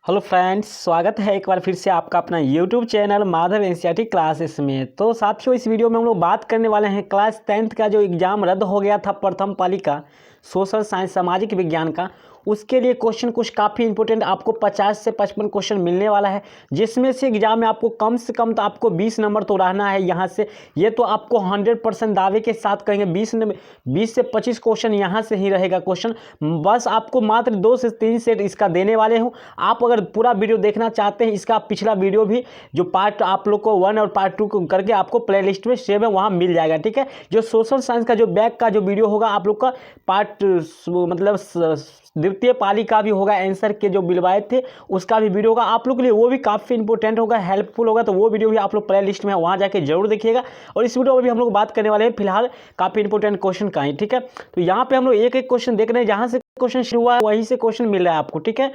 Hello friends, स्वागत है एक बार फिर से आपका अपना YouTube channel Madhav NCERT classes में। तो साथियों, इस वीडियो में हम लोग बात करने वाले हैं क्लास 10th का जो एग्ज़ाम रद्द हो गया था प्रथम पाली का सोशल साइंस सामाजिक विज्ञान का। उसके लिए क्वेश्चन कुछ काफ़ी इंपॉर्टेंट आपको 50 से 55 क्वेश्चन मिलने वाला है, जिसमें से एग्जाम में आपको कम से कम तो आपको 20 नंबर तो रहना है यहाँ से। ये तो आपको 100% दावे के साथ कहेंगे 20 से 25 क्वेश्चन यहाँ से ही रहेगा क्वेश्चन। बस आपको मात्र 2 से 3 सेट इसका देने वाले हूँ। आप अगर पूरा वीडियो देखना चाहते हैं, इसका पिछला वीडियो भी जो पार्ट आप लोग को 1 और पार्ट 2 करके आपको प्ले लिस्ट में सेव है, वहाँ मिल जाएगा। ठीक है, जो सोशल साइंस का जो बैक का जो वीडियो होगा आप लोग का पार्ट मतलब द्वितीय पाली का भी होगा, आंसर के जो बिलवाए थे उसका भी वीडियो होगा आप लोग के लिए, वो भी काफ़ी इंपॉर्टेंट होगा, हेल्पफुल होगा। तो वो वीडियो भी आप लोग प्ले लिस्ट में है, वहाँ जाके जरूर देखिएगा। और इस वीडियो में भी हम लोग बात करने वाले हैं फिलहाल काफ़ी इंपॉर्टेंट क्वेश्चन का ही। ठीक है, तो यहाँ पे हम लोग एक एक क्वेश्चन देख रहे हैं, जहाँ से क्वेश्चन शुरू हुआ है वहीं से क्वेश्चन मिल रहा है आपको। ठीक है,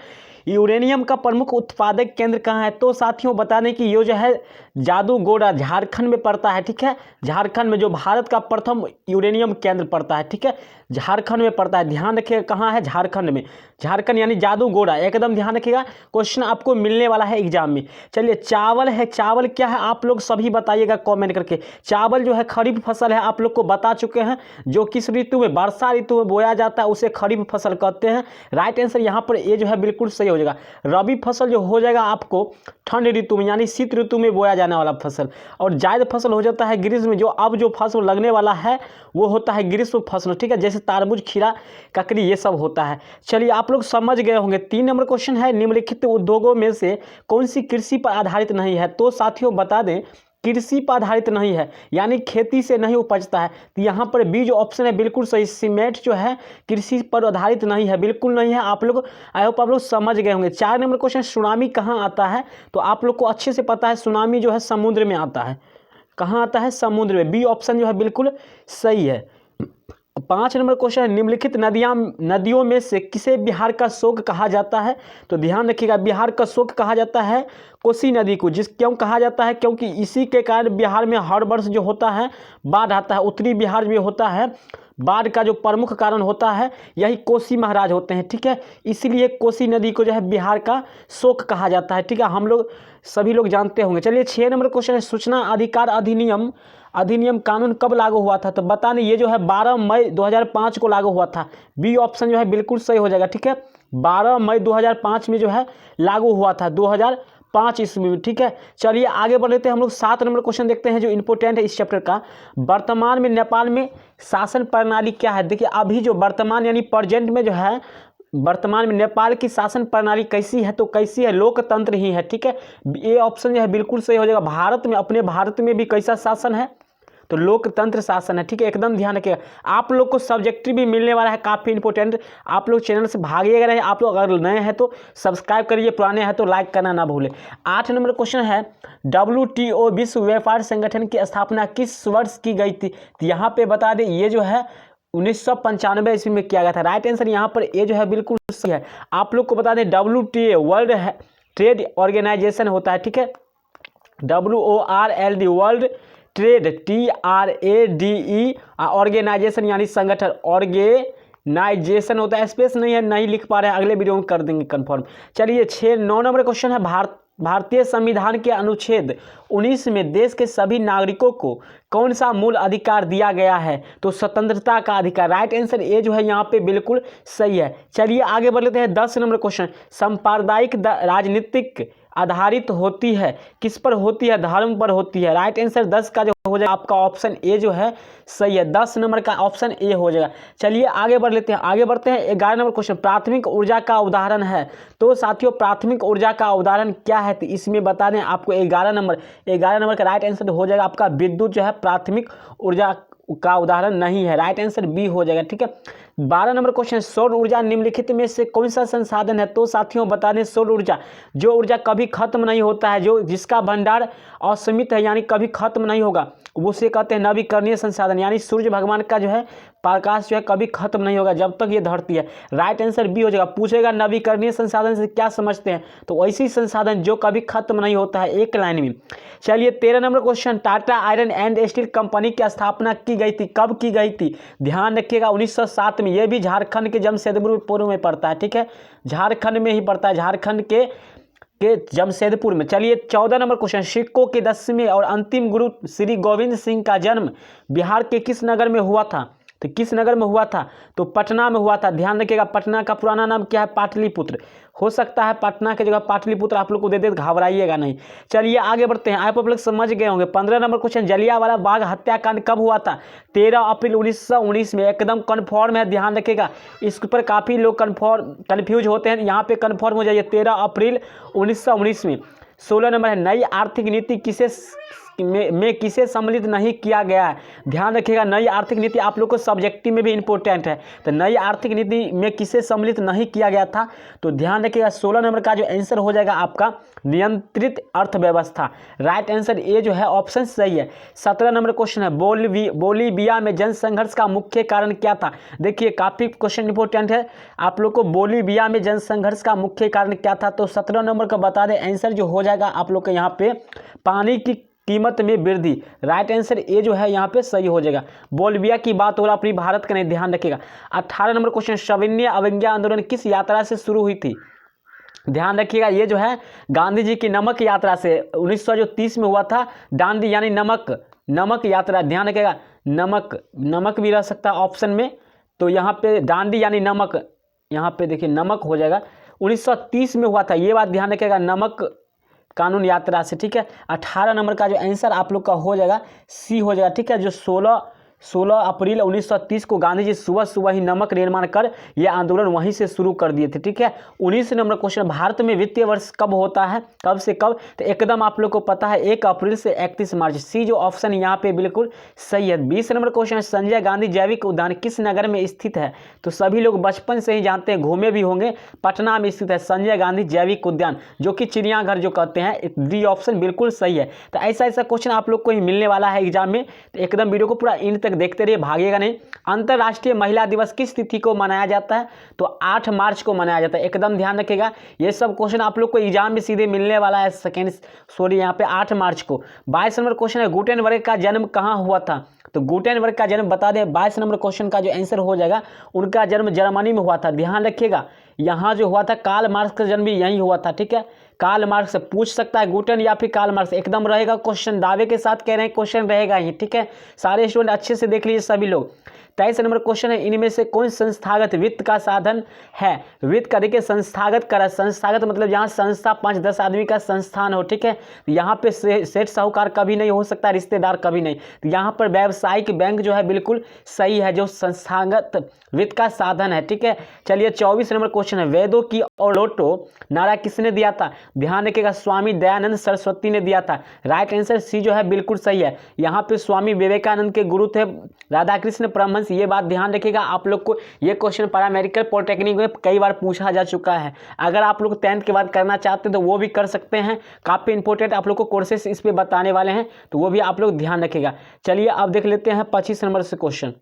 यूरेनियम का प्रमुख उत्पादक केंद्र कहाँ है? तो साथियों बता दें कि ये जो है जादूगोड़ा झारखंड में पड़ता है। ठीक है, झारखंड में जो भारत का प्रथम यूरेनियम केंद्र पड़ता है, ठीक है, झारखंड में पड़ता है। ध्यान रखिएगा कहाँ है, झारखंड में। झारखंड यानी जादूगोड़ा, एकदम ध्यान रखिएगा, क्वेश्चन आपको मिलने वाला है एग्जाम में। चलिए, चावल है, चावल क्या है आप लोग सभी बताइएगा कमेंट करके। चावल जो है खरीफ फसल है, आप लोग को बता चुके हैं, जो किस ऋतु में, वर्षा ऋतु में बोया जाता है उसे खरीफ फसल कहते हैं। राइट आंसर यहाँ पर ये जो है बिल्कुल सही हो जाएगा। रबी फसल जो हो जाएगा आपको ठंड ऋतु में यानी शीत ऋतु में बोया जाने वाला फसल। और जायद फसल हो जाता है ग्रीष्म में, जो अब जो फसल लगने वाला है वो होता है ग्रीष्म फसल। ठीक है, जैसे तारबूज, खीरा, ककड़ी ये सब होता है। चलिए, आप लोग समझ गए होंगे। 3 नंबर क्वेश्चन है, निम्नलिखित उद्योगों में से कौन सी कृषि पर आधारित नहीं है? तो साथियों बता दें, कृषि पर आधारित नहीं है यानी खेती से नहीं उपजता है। तो यहाँ पर बी जो ऑप्शन है बिल्कुल सही, सीमेंट जो है कृषि पर आधारित नहीं है, बिल्कुल नहीं है। आप लोग आई होप आप लोग समझ गए होंगे। 4 नंबर क्वेश्चन, सुनामी कहाँ आता है? तो आप लोग को अच्छे से पता है, सुनामी जो है समुद्र में आता है। कहाँ आता है? समुद्र में। बी ऑप्शन जो है बिल्कुल सही है। 5 नंबर क्वेश्चन है, निम्नलिखित नदियों में से किसे बिहार का शोक कहा जाता है? तो ध्यान रखिएगा, बिहार का शोक कहा जाता है कोसी नदी को। क्यों कहा जाता है? क्योंकि इसी के कारण बिहार में हर वर्ष जो होता है बाढ़ आता है। उत्तरी बिहार में होता है बाढ़ का जो प्रमुख कारण होता है यही कोसी महाराज होते हैं। ठीक है, इसीलिए कोसी नदी को जो है बिहार का शोक कहा जाता है। ठीक है, हम लोग सभी लोग जानते होंगे। चलिए, 6 नंबर क्वेश्चन है, सूचना अधिकार अधिनियम कानून कब लागू हुआ था? तो बताने ये जो है 12 मई 2005 को लागू हुआ था। बी ऑप्शन जो है बिल्कुल सही हो जाएगा। ठीक है, 12 मई 2005 में जो है लागू हुआ था, 2005 ईस्वी में। ठीक है, चलिए आगे बढ़ लेते हैं हम लोग। 7 नंबर क्वेश्चन देखते हैं जो इंपॉर्टेंट है इस चैप्टर का। वर्तमान में नेपाल में शासन प्रणाली क्या है? देखिए, अभी जो वर्तमान यानी प्रेजेंट में जो है वर्तमान में नेपाल की शासन प्रणाली कैसी है? तो कैसी है? लोकतंत्र ही है। ठीक है, ये ऑप्शन जो है बिल्कुल सही हो जाएगा। भारत में, अपने भारत में भी कैसा शासन है? तो लोकतंत्र शासन है। ठीक है, एकदम ध्यान रखिएगा। आप लोग को सब्जेक्टिव भी मिलने वाला है काफ़ी इंपॉर्टेंट। आप लोग चैनल से भागिएगा नहीं। आप लोग अगर नए हैं तो सब्सक्राइब करिए, पुराने हैं तो लाइक करना ना भूलें। 8 नंबर क्वेश्चन है, WTO विश्व व्यापार संगठन की स्थापना किस वर्ष की गई थी? तो यहाँ पे बता दें ये जो है 1995 ईस्वी में किया गया था। राइट आंसर यहाँ पर ये जो है बिल्कुल सही है। आप लोग को बता दें WTO वर्ल्ड ट्रेड ऑर्गेनाइजेशन होता है। ठीक है, WORLD world trade TRADE organisation यानी संगठन, ऑर्गेनाइजेशन होता है। स्पेस नहीं है, नहीं लिख पा रहे हैं, अगले वीडियो में कर देंगे कंफर्म। चलिए, 9 नंबर क्वेश्चन है, भारतीय संविधान के अनुच्छेद 19 में देश के सभी नागरिकों को कौन सा मूल अधिकार दिया गया है? तो स्वतंत्रता का अधिकार। राइट आंसर ये जो है यहाँ पे बिल्कुल सही है। चलिए आगे बढ़ लेते हैं। 10 नंबर क्वेश्चन, सांप्रदायिक राजनीतिक आधारित होती है, किस पर होती है? धर्म पर होती है। राइट आंसर 10 का जो हो जाएगा आपका ऑप्शन ए जो है सही है। 10 नंबर का ऑप्शन ए हो जाएगा। चलिए आगे बढ़ लेते हैं, आगे बढ़ते हैं। 11 नंबर क्वेश्चन, प्राथमिक ऊर्जा का उदाहरण है। तो साथियों, प्राथमिक ऊर्जा का उदाहरण क्या है? तो इसमें बता दें आपको 11 नंबर का राइट आंसर हो जाएगा आपका विद्युत जो है प्राथमिक ऊर्जा का उदाहरण नहीं है। राइट आंसर बी हो जाएगा। ठीक है, 12 नंबर क्वेश्चन, सौर ऊर्जा निम्नलिखित में से कौन सा संसाधन है? तो साथियों बता दें, सौर ऊर्जा जो ऊर्जा कभी खत्म नहीं होता है, जो जिसका भंडार असीमित है यानी कभी खत्म नहीं होगा, उसे कहते हैं नवीकरणीय संसाधन। यानी सूर्य भगवान का जो है प्रकाश जो है कभी खत्म नहीं होगा जब तक ये धरती है। राइट आंसर बी हो जाएगा। पूछेगा नवीकरणीय संसाधन से क्या समझते हैं? तो ऐसी संसाधन जो कभी खत्म नहीं होता है, एक लाइन में। चलिए 13 number question, Tata iron and steel company की स्थापना की गई थी, कब की गई थी? ध्यान रखिएगा 1907 में। ये भी झारखंड के जमशेदपुर में पड़ता है। ठीक है, झारखंड में ही पड़ता है। झारखंड के के जमशेदपुर में। चलिए 14 नंबर क्वेश्चन, सिखों के 10वें और अंतिम गुरु श्री गोविंद सिंह का जन्म बिहार के किस नगर में हुआ था? तो किस नगर में हुआ था? तो पटना में हुआ था। ध्यान रखिएगा, पटना का पुराना नाम क्या है? पाटलिपुत्र। हो सकता है पटना की जगह पाटलिपुत्र आप लोग को दे दे, घबराइएगा नहीं। चलिए आगे बढ़ते हैं, आप लोग समझ गए होंगे। 15 नंबर क्वेश्चन, जलियांवाला बाग हत्याकांड कब हुआ था? 13 अप्रैल 1919 में। एकदम कन्फर्म है, ध्यान रखिएगा, इस पर काफ़ी लोग कन्फ्यूज होते हैं, यहाँ पे कन्फर्म हो जाइए, 13 अप्रैल 1919 में। 16 नंबर है, नई आर्थिक नीति में किसे सम्मिलित नहीं किया गया है? ध्यान रखिएगा, नई आर्थिक नीति आप लोग को सब्जेक्टिव में भी इंपॉर्टेंट है। तो नई आर्थिक नीति में किसे सम्मिलित नहीं किया गया था? तो ध्यान रखिएगा 16 नंबर का जो आंसर हो जाएगा आपका नियंत्रित अर्थव्यवस्था। राइट आंसर ए जो है ऑप्शन सही है। 17 नंबर क्वेश्चन है, बोलीविया में जनसंघर्ष का मुख्य कारण क्या था? देखिए काफ़ी क्वेश्चन इंपॉर्टेंट है आप लोग को, बोलीविया में जनसंघर्ष का मुख्य कारण क्या था? तो 17 नंबर का बता दें, आंसर जो हो जाएगा आप लोग के यहाँ पे पानी की कीमत में वृद्धि। राइट आंसर ए जो है यहाँ पे सही हो जाएगा। बोलीविया की बात हो रहा अपनी भारत का, नहीं, ध्यान रखिएगा। 18 नंबर क्वेश्चन, सविनय अवज्ञा आंदोलन किस यात्रा से शुरू हुई थी? ध्यान रखिएगा, ये जो है गांधी जी की नमक यात्रा से 1930 में हुआ था। दांडी यानी नमक यात्रा, ध्यान रखिएगा, नमक भी रह सकता है ऑप्शन में। तो यहाँ पे दांडी यानी नमक, यहाँ पे देखिए नमक हो जाएगा, 1930 में हुआ था, ये बात ध्यान रखिएगा, नमक कानून यात्रा से। ठीक है, 18 नंबर का जो आंसर आप लोग का हो जाएगा सी हो जाएगा। ठीक है, जो 16 अप्रैल 1930 को गांधी जी सुबह ही नमक निर्माण कर यह आंदोलन वहीं से शुरू कर दिए थे। ठीक है, 19 नंबर क्वेश्चन, भारत में वित्तीय वर्ष कब होता है? कब से कब? तो एकदम आप लोग को पता है 1 अप्रैल से 31 मार्च। सी जो ऑप्शन यहाँ पे बिल्कुल सही है। 20 नंबर क्वेश्चन, संजय गांधी जैविक उद्यान किस नगर में स्थित है? तो सभी लोग बचपन से ही जानते हैं, घूमे भी होंगे, पटना में स्थित है संजय गांधी जैविक उद्यान, जो कि चिड़ियाघर जो कहते हैं। डी ऑप्शन बिल्कुल सही है। तो ऐसा क्वेश्चन आप लोग को ही मिलने वाला है एग्जाम में, तो एकदम वीडियो को पूरा इन तक देखते रहिए, भागिएगा नहीं। अंतर्राष्ट्रीय महिला दिवस किस तिथि को मनाया जाता है? तो 8 मार्च को मनाया जाता है। एकदम ध्यान रखिएगा, ये सब क्वेश्चन आप लोग को एग्जाम में सीधे मिलने वाला है यहाँ पे 8 मार्च को। 22 नंबर क्वेश्चन है, गुटेनबर्ग का जन्म कहाँ हुआ था? तो गुटेनबर्ग का जन्म बता दें, 22 नंबर क्वेश्चन का जो आंसर हो जाएगा, उनका जन्म जर्मनी में हुआ था। ध्यान रखिएगा, यहाँ जो हुआ था कार्ल मार्क्स का जन्म भी यहीं हुआ था। ठीक है, कार्ल मार्क्स से पूछ सकता है, गुटेन या फिर कार्ल मार्क्स, एकदम रहेगा क्वेश्चन, दावे के साथ कह रहे हैं क्वेश्चन रहेगा ही। ठीक है, सारे स्टूडेंट अच्छे से देख लीजिए सभी लोग। 23 नंबर क्वेश्चन है, इनमें से कौन संस्थागत वित्त का साधन है? वित्त का देखिए संस्थागत करा, संस्थागत मतलब यहाँ संस्था 5-10 आदमी का संस्थान हो। ठीक है, यहाँ पे सेठ साहूकार कभी नहीं हो सकता, रिश्तेदार कभी नहीं। तो यहाँ पर व्यावसायिक बैंक जो है बिल्कुल सही है, जो संस्थागत वित्त का साधन है। ठीक है, चलिए 24 नंबर क्वेश्चन है, वेदों की और लोटो नारा किसने दिया था? ध्यान रखिएगा, स्वामी दयानंद सरस्वती ने दिया था। राइट आंसर सी जो है बिल्कुल सही है। यहाँ पे स्वामी विवेकानंद के गुरु थे राधाकृष्ण परमहंस, ये बात ध्यान रखिएगा। आप लोग को ये क्वेश्चन पैरामेडिकल पॉलिटेक्निक में कई बार पूछा जा चुका है। अगर आप लोग 10th के बाद करना चाहते हैं तो वो भी कर सकते हैं, काफ़ी इंपॉर्टेंट आप लोग को कोर्सेस इस पे बताने वाले हैं, तो वो भी आप लोग ध्यान रखिएगा। चलिए अब देख लेते हैं 25 नंबर से क्वेश्चन।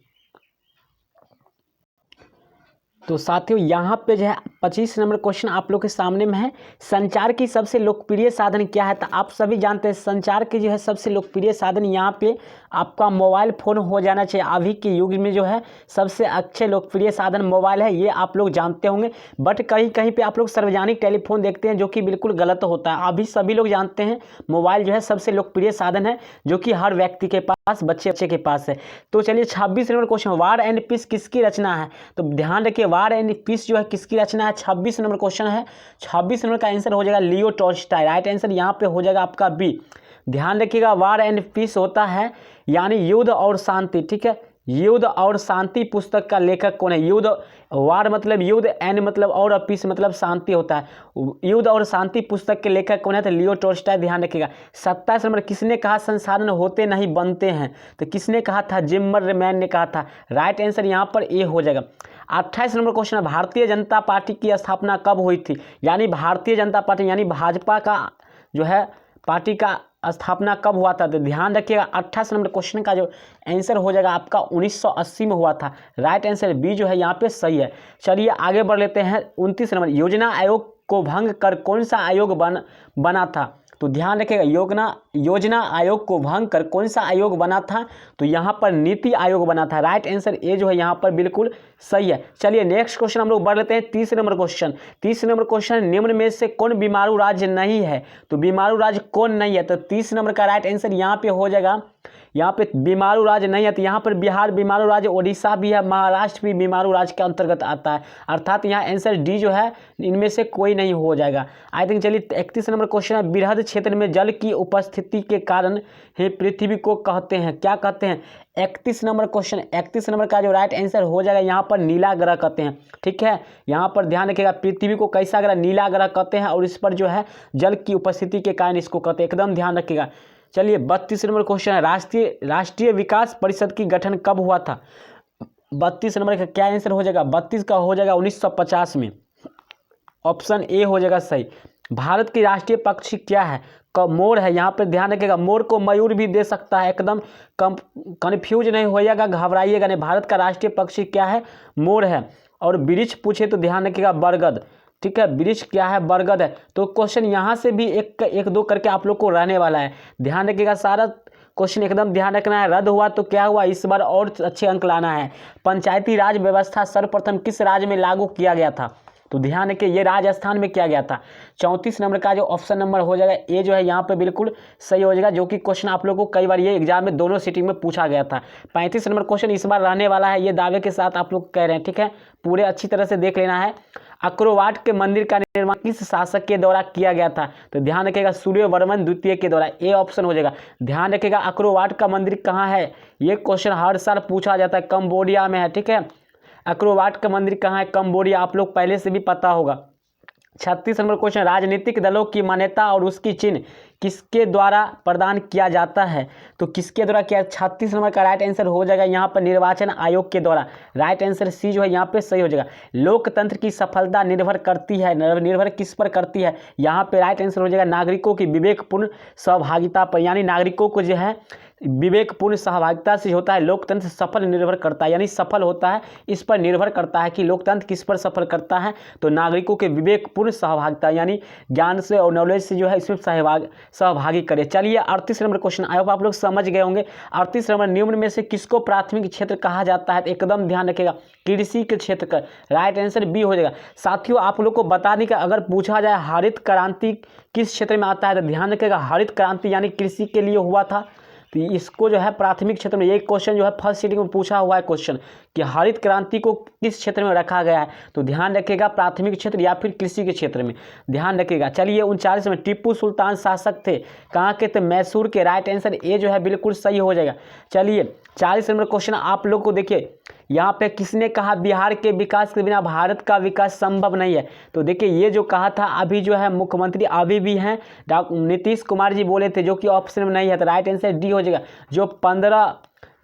तो साथियों यहाँ पे जो है 25 नंबर क्वेश्चन आप लोग के सामने में है, संचार की सबसे लोकप्रिय साधन क्या है? तो आप सभी जानते हैं संचार की जो है सबसे लोकप्रिय साधन यहाँ पे आपका मोबाइल फ़ोन हो जाना चाहिए। अभी के युग में जो है सबसे अच्छे लोकप्रिय साधन मोबाइल है, ये आप लोग जानते होंगे। बट कहीं कहीं पे आप लोग सार्वजनिक टेलीफोन देखते हैं, जो कि बिल्कुल गलत होता है। अभी सभी लोग जानते हैं मोबाइल जो है सबसे लोकप्रिय साधन है, जो कि हर व्यक्ति के पास, बच्चे के पास है। तो चलिए 26 number question, war and peace किसकी रचना है? तो ध्यान रखिए, वार एंड पीस जो है किसकी रचना है? 26 नंबर क्वेश्चन है। 26 नंबर का आंसर हो जाएगा लियो टॉल्स्टॉय। राइट आंसर यहाँ पे हो जाएगा आपका बी। ध्यान रखिएगा, वार एंड पीस होता है यानी युद्ध और शांति। ठीक है, युद्ध और शांति पुस्तक का लेखक कौन है? युद्ध, वार मतलब युद्ध, एंड मतलब और पीस मतलब शांति होता है। युद्ध और शांति पुस्तक के लेखक कौन है? तो लियो टॉल्स्टॉय। ध्यान रखिएगा। 27 नंबर, किसने कहा संसाधन होते नहीं बनते हैं? तो किसने कहा था? जिम्मरमैन ने कहा था। राइट आंसर यहाँ पर ए हो जाएगा। 28 नंबर क्वेश्चन है, भारतीय जनता पार्टी की स्थापना कब हुई थी? यानी भारतीय जनता पार्टी यानी भाजपा का जो है पार्टी का स्थापना कब हुआ था? तो ध्यान रखिएगा 28 नंबर क्वेश्चन का जो आंसर हो जाएगा आपका 1980 में हुआ था। राइट आंसर बी जो है यहाँ पे सही है। चलिए आगे बढ़ लेते हैं। 29 नंबर, योजना आयोग को भंग कर कौन सा आयोग बना था? तो ध्यान रखिएगा, योजना आयोग को भंग कर कौन सा आयोग बना था, तो यहाँ पर नीति आयोग बना था। राइट आंसर ए जो है यहाँ पर बिल्कुल सही है। चलिए नेक्स्ट क्वेश्चन हम लोग बढ़ लेते हैं। 30 नंबर क्वेश्चन। 30 नंबर क्वेश्चन, निम्न में से कौन बीमारू राज्य नहीं है, तो बीमारू राज्य कौन नहीं है, तो 30 नंबर का राइट आंसर यहाँ पे हो जाएगा, यहाँ पे बीमारू राज्य नहीं है, तो यहाँ पर बिहार बीमारू राज्य, ओडिशा भी है, महाराष्ट्र भी बीमारू राज्य के अंतर्गत आता है, अर्थात यहाँ आंसर डी जो है इनमें से कोई नहीं हो जाएगा। I think. चलिए 31 नंबर क्वेश्चन है, बृहद क्षेत्र में जल की उपस्थिति के कारण ही पृथ्वी को कहते हैं, क्या कहते हैं। 31 नंबर क्वेश्चन, 31 नंबर का जो राइट आंसर हो जाएगा यहाँ पर नीला ग्रह कहते हैं, ठीक है। यहाँ पर ध्यान रखिएगा, पृथ्वी को कैसा ग्रह, नीला ग्रह कहते हैं, और इस पर जो है जल की उपस्थिति के कारण इसको कहते हैं, एकदम ध्यान रखिएगा। चलिए 32 नंबर क्वेश्चन है, राष्ट्रीय विकास परिषद की गठन कब हुआ था। 32 नंबर का क्या आंसर हो जाएगा, 32 का हो जाएगा 1950 में, ऑप्शन ए हो जाएगा सही। भारत की राष्ट्रीय पक्षी क्या है, मोर है। यहाँ पर ध्यान रखिएगा, मोर को मयूर भी दे सकता है, एकदम कंफ्यूज नहीं होइएगा, घबराइएगा नहीं। भारत का राष्ट्रीय पक्षी क्या है, मोर है। और वृक्ष पूछे तो ध्यान रखिएगा बरगद, ठीक है, वृक्ष क्या है, बरगद है। तो क्वेश्चन यहाँ से भी एक दो करके आप लोग को रहने वाला है, ध्यान रखिएगा। सारा क्वेश्चन एकदम ध्यान रखना है। रद्द हुआ तो क्या हुआ, इस बार और अच्छे अंक लाना है। पंचायती राज व्यवस्था सर्वप्रथम किस राज्य में लागू किया गया था, तो ध्यान रखिए ये राजस्थान में किया गया था। 34 नंबर का जो ऑप्शन नंबर हो जाएगा ए जो है यहाँ पे बिल्कुल सही हो जाएगा, जो कि क्वेश्चन आप लोगों को कई बार ये एग्जाम में दोनों सिटिंग में पूछा गया था। 35 नंबर क्वेश्चन इस बार रहने वाला है, ये दावे के साथ आप लोग कह रहे हैं, ठीक है, पूरे अच्छी तरह से देख लेना है। अक्रोवाट के मंदिर का निर्माण किस शासक के द्वारा किया गया था, तो ध्यान रखिएगा सूर्यवर्मन द्वितीय के द्वारा, ए ऑप्शन हो जाएगा। ध्यान रखिएगा अक्रोवाट का मंदिर कहाँ है, ये क्वेश्चन हर साल पूछा जाता है, कंबोडिया में है, ठीक है। अक्रोवाट का मंदिर कहाँ है, कंबोडिया, आप लोग पहले से भी पता होगा। 36 नंबर क्वेश्चन, राजनीतिक दलों की मान्यता और उसकी चिन्ह किसके द्वारा प्रदान किया जाता है, तो किसके द्वारा किया। 36 नंबर का राइट आंसर हो जाएगा यहाँ पर निर्वाचन आयोग के द्वारा, राइट आंसर सी जो है यहाँ पे सही हो जाएगा। लोकतंत्र की सफलता निर्भर करती है, निर्भर किस पर करती है, यहाँ पे राइट आंसर हो जाएगा नागरिकों की विवेकपूर्ण सहभागिता पर, यानी नागरिकों को जो है विवेकपूर्ण सहभागिता से होता है लोकतंत्र सफल निर्भर करता है, यानी सफल होता है, इस पर निर्भर करता है कि लोकतंत्र किस पर सफल करता है, तो नागरिकों के विवेकपूर्ण सहभागिता, यानी ज्ञान से और नॉलेज से जो है इसमें सहभागी करे। चलिए 38 नंबर क्वेश्चन, आई होप आप लोग समझ गए होंगे। 38 नंबर, निम्न में से किसको प्राथमिक क्षेत्र कहा जाता है, एकदम ध्यान रखिएगा कृषि के क्षेत्र का, राइट आंसर बी हो जाएगा। साथियों आप लोग को बता दें कि अगर पूछा जाए हरित क्रांति किस क्षेत्र में आता है, तो ध्यान रखिएगा हरित क्रांति यानी कृषि के लिए हुआ था, तो इसको जो है प्राथमिक क्षेत्र में, ये क्वेश्चन जो है फर्स्ट सीटिंग में पूछा हुआ है क्वेश्चन कि हरित क्रांति को किस क्षेत्र में रखा गया है, तो ध्यान रखिएगा प्राथमिक क्षेत्र या फिर कृषि के क्षेत्र में, ध्यान रखिएगा। चलिए 39 में, टीपू सुल्तान शासक थे, कहाँ के थे, मैसूर के, राइट आंसर ए जो है बिल्कुल सही हो जाएगा। चलिए 40 नंबर क्वेश्चन आप लोग को देखिए, यहाँ पे किसने कहा बिहार के विकास के बिना भारत का विकास संभव नहीं है, तो देखिए ये जो कहा था अभी जो है मुख्यमंत्री अभी भी हैं नीतीश कुमार जी बोले थे, जो कि ऑप्शन में नहीं है, तो राइट आंसर डी हो जाएगा।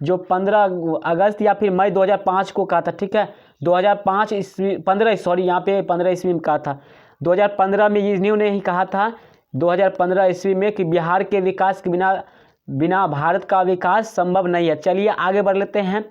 जो 15 अगस्त या फिर मई 2005 को कहा था, ठीक है, 2005 ईस्वी 15 सॉरी यहाँ पे 15 ईस्वी में कहा था, 2015 में इन्होंने ही कहा था 2015 ईस्वी में कि बिहार के विकास के बिना भारत का विकास संभव नहीं है। चलिए आगे बढ़ लेते हैं,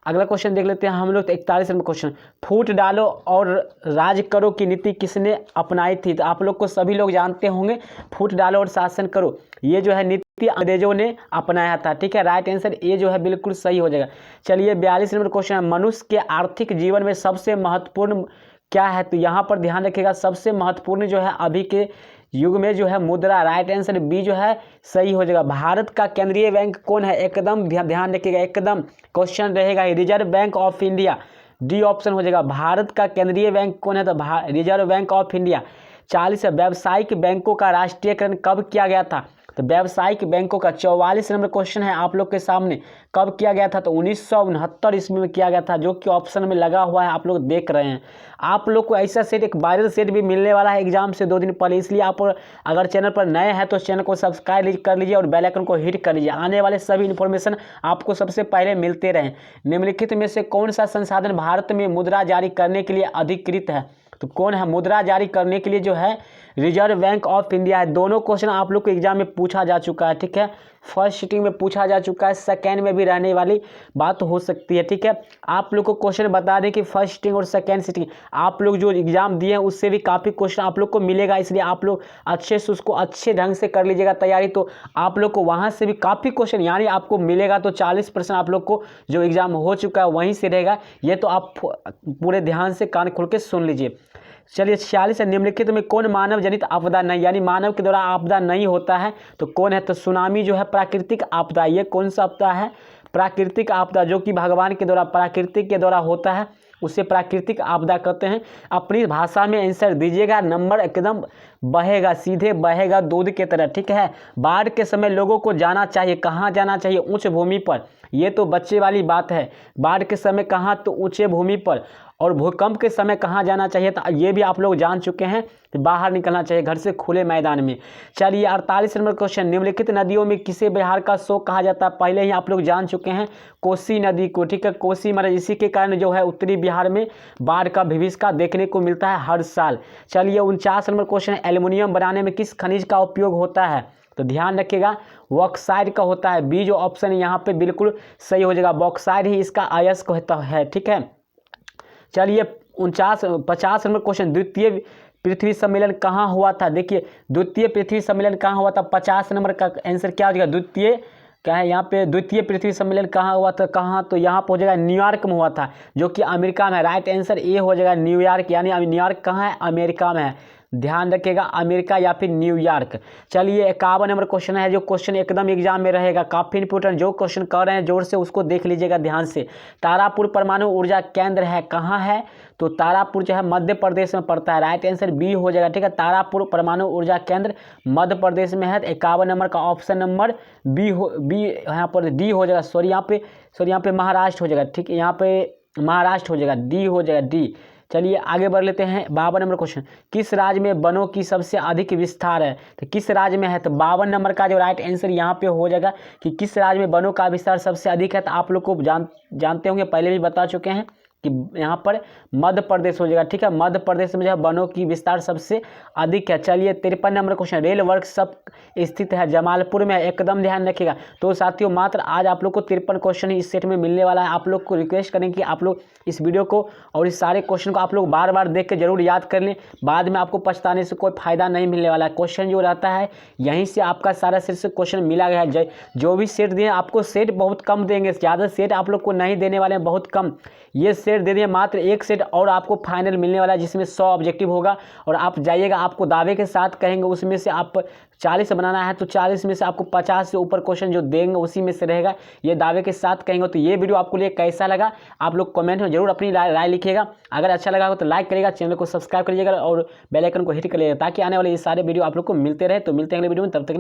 अगला क्वेश्चन देख लेते हैं हम लोग। 41 नंबर क्वेश्चन, फूट डालो और राज करो की नीति किसने अपनाई थी, तो आप लोग को सभी लोग जानते होंगे फूट डालो और शासन करो, ये जो है नीति अंग्रेजों ने अपनाया था, ठीक है, राइट आंसर ए जो है बिल्कुल सही हो जाएगा। चलिए 42 नंबर क्वेश्चन है, मनुष्य के आर्थिक जीवन में सबसे महत्वपूर्ण क्या है, तो यहाँ पर ध्यान रखिएगा सबसे महत्वपूर्ण जो है अभी के युग में जो है मुद्रा, राइट आंसर बी जो है सही हो जाएगा। भारत का केंद्रीय बैंक कौन है, एकदम ध्यान रखिएगा, एकदम क्वेश्चन रहेगा reserve bank of India, D option हो जाएगा। भारत का केंद्रीय बैंक कौन है, तो रिजर्व बैंक ऑफ इंडिया। 40 व्यावसायिक बैंकों का राष्ट्रीयकरण कब किया गया था, तो व्यावसायिक बैंकों का 44 नंबर क्वेश्चन है आप लोग के सामने, कब किया गया था, तो 1969 ईस्वी में किया गया था, जो कि ऑप्शन में लगा हुआ है, आप लोग देख रहे हैं। आप लोग को ऐसा सेट, एक वायरल सेट भी मिलने वाला है एग्जाम से 2 दिन पहले, इसलिए आप अगर चैनल पर नए हैं तो चैनल को सब्सक्राइब कर लीजिए और बेल आइकन को हिट कर लीजिए, आने वाले सभी इन्फॉर्मेशन आपको सबसे पहले मिलते रहें। निम्नलिखित में से कौन सा संसाधन भारत में मुद्रा जारी करने के लिए अधिकृत है, तो कौन है मुद्रा जारी करने के लिए जो है रिजर्व बैंक ऑफ इंडिया है। दोनों क्वेश्चन आप लोग को एग्जाम में पूछा जा चुका है, ठीक है। फर्स्ट सिटिंग में पूछा जा चुका है, सेकेंड में भी रहने वाली बात हो सकती है, ठीक है। आप लोग को क्वेश्चन बता दें कि फर्स्ट सिटिंग और सेकेंड सिटिंग आप लोग जो एग्जाम दिए हैं उससे भी काफ़ी क्वेश्चन आप लोग को मिलेगा, इसलिए आप लोग अच्छे से उसको अच्छे ढंग से कर लीजिएगा तैयारी। तो आप लोग को वहाँ से भी काफ़ी क्वेश्चन यानी आपको मिलेगा। तो 40% आप लोग को जो एग्जाम हो चुका है वहीं से रहेगा, ये तो आप पूरे ध्यान से कान खोल के सुन लीजिए। चलिए 46 निम्नलिखित में कौन मानव जनित आपदा नहीं, यानी मानव के द्वारा आपदा नहीं होता है तो कौन है। तो सुनामी जो है प्राकृतिक आपदा, ये कौन सा आपदा है, प्राकृतिक आपदा, जो कि भगवान के द्वारा प्रकृति के द्वारा होता है उसे प्राकृतिक आपदा कहते हैं। अपनी भाषा में आंसर दीजिएगा, नंबर एकदम बहेगा, सीधे बहेगा दूध की तरह, ठीक है। बाढ़ के समय लोगों को जाना चाहिए, कहाँ जाना चाहिए, ऊंच भूमि पर, ये तो बच्चे वाली बात है। बाढ़ के समय कहाँ, तो ऊंचे भूमि पर। और भूकंप के समय कहाँ जाना चाहिए, तो ये भी आप लोग जान चुके हैं कि बाहर निकलना चाहिए घर से खुले मैदान में। चलिए 48 नंबर क्वेश्चन, निम्नलिखित नदियों में किसे बिहार का शोक कहा जाता है। पहले ही आप लोग जान चुके हैं कोसी नदी को, ठीक है। कोसी मतलब इसी के कारण जो है उत्तरी बिहार में बाढ़ का विभीषिका देखने को मिलता है हर साल। चलिए 49 नंबर क्वेश्चन, एल्युमिनियम बनाने में किस खनिज का उपयोग होता है। तो ध्यान रखिएगा बॉक्साइट का होता है। बी जो ऑप्शन यहाँ पे बिल्कुल सही हो जाएगा, बॉक्साइट ही इसका अयस्क होता है, ठीक है। चलिए 50 नंबर क्वेश्चन, द्वितीय पृथ्वी सम्मेलन कहाँ हुआ था। देखिए द्वितीय पृथ्वी सम्मेलन कहाँ हुआ था, 50 नंबर का आंसर क्या हो जाएगा, द्वितीय क्या है यहाँ पे, द्वितीय पृथ्वी सम्मेलन कहाँ हुआ था, कहाँ, तो यहाँ पर हो जाएगा न्यूयॉर्क में हुआ था, जो कि अमेरिका में है। राइट आंसर ए हो जाएगा न्यूयॉर्क, यानी न्यूयॉर्क कहाँ है, अमेरिका में है। ध्यान रखिएगा अमेरिका या फिर न्यूयॉर्क। चलिए 51 नंबर क्वेश्चन है, जो क्वेश्चन एकदम एग्जाम में रहेगा, काफ़ी इंपोर्टेंट, जो क्वेश्चन कर रहे हैं जोर से उसको देख लीजिएगा ध्यान से। तारापुर परमाणु ऊर्जा केंद्र है, कहाँ है, तो तारापुर जो है मध्य प्रदेश में पड़ता है। राइट आंसर बी हो जाएगा, ठीक है। तारापुर परमाणु ऊर्जा केंद्र मध्य प्रदेश में है। 51 नंबर का ऑप्शन नंबर बी यहाँ पर डी हो जाएगा, सॉरी यहाँ पे महाराष्ट्र हो जाएगा, ठीक है। यहाँ पे महाराष्ट्र हो जाएगा, डी हो जाएगा, डी। चलिए आगे बढ़ लेते हैं 52 नंबर क्वेश्चन, किस राज्य में वनों की सबसे अधिक विस्तार है। तो किस राज्य में है, तो 52 नंबर का जो राइट आंसर यहाँ पे हो जाएगा कि किस राज्य में वनों का विस्तार सबसे अधिक है। तो आप लोग को जानते होंगे, पहले भी बता चुके हैं कि यहाँ पर मध्य प्रदेश हो जाएगा, ठीक है। मध्य प्रदेश में जो है वनों की विस्तार सबसे अधिक है। चलिए 53 नंबर क्वेश्चन, रेल वर्कशॉप स्थित है जमालपुर में, एकदम ध्यान रखिएगा। तो साथियों मात्र आज आप लोग को 53 क्वेश्चन इस सेट में मिलने वाला है। आप लोग को रिक्वेस्ट करें कि आप लोग इस वीडियो को और इस सारे क्वेश्चन को आप लोग बार बार देख के जरूर याद कर लें, बाद में आपको पछताने से कोई फायदा नहीं मिलने वाला है। क्वेश्चन जो रहता है यहीं से आपका सारा सेट से क्वेश्चन मिला गया है। जो भी सेट दिए आपको सेट बहुत कम देंगे, ज़्यादा सेट आप लोग को नहीं देने वाले हैं, बहुत कम ये सेट दे दिए, मात्र एक सेट और आपको फाइनल मिलने वाला है जिसमें 100 ऑब्जेक्टिव होगा। और आप जाइएगा, आपको दावे के साथ कहेंगे उसमें से आप 40 बनाना है तो 40 में से आपको 50 से ऊपर क्वेश्चन जो देंगे उसी में से रहेगा, ये दावे के साथ कहेंगे। तो ये वीडियो आपको लिए कैसा लगा आप लोग कमेंट में जरूर अपनी राय लिखिएगा। अगर अच्छा लगा हो तो लाइक करिएगा, चैनल को सब्सक्राइब करिएगा और बेल आइकन को हिट करिएगा ताकि आने वाले ये सारे वीडियो आप लोग को मिलते रहे। तो मिलते हैं अगले वीडियो में, तब तक के लिए